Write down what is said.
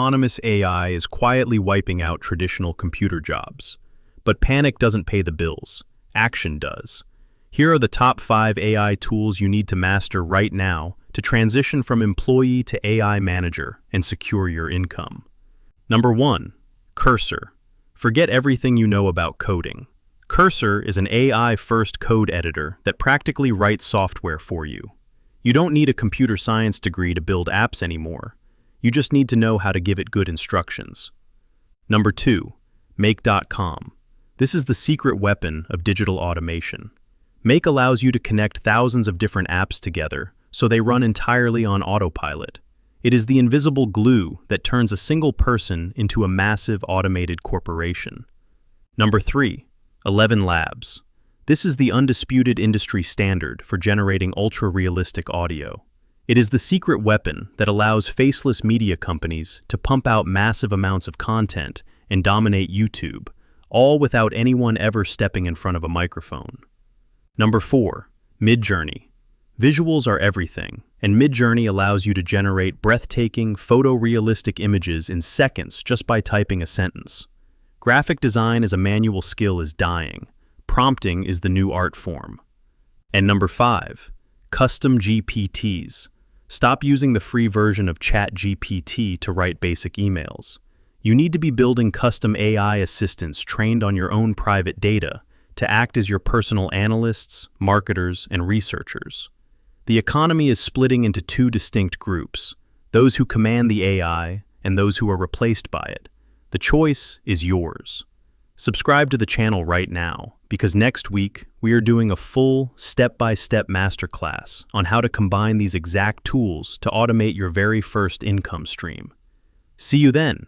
Autonomous AI is quietly wiping out traditional computer jobs. But panic doesn't pay the bills. Action does. Here are the top 5 AI tools you need to master right now to transition from employee to AI manager and secure your income. Number 1. Cursor. Forget everything you know about coding. Cursor is an AI-first code editor that practically writes software for you. You don't need a computer science degree to build apps anymore. You just need to know how to give it good instructions. Number 2. Make.com. This is the secret weapon of digital automation. Make allows you to connect thousands of different apps together so they run entirely on autopilot. It is the invisible glue that turns a single person into a massive automated corporation. Number 3. ElevenLabs. This is the undisputed industry standard for generating ultra-realistic audio. It is the secret weapon that allows faceless media companies to pump out massive amounts of content and dominate YouTube, all without anyone ever stepping in front of a microphone. Number 4. Midjourney. Visuals are everything, and Midjourney allows you to generate breathtaking, photorealistic images in seconds just by typing a sentence. Graphic design as a manual skill is dying. Prompting is the new art form. And number 5. Custom GPTs. Stop using the free version of ChatGPT to write basic emails. You need to be building custom AI assistants trained on your own private data to act as your personal analysts, marketers, and researchers. The economy is splitting into 2 distinct groups, those who command the AI and those who are replaced by it. The choice is yours. Subscribe to the channel right now, because next week we are doing a full step-by-step masterclass on how to combine these exact tools to automate your very first income stream. See you then.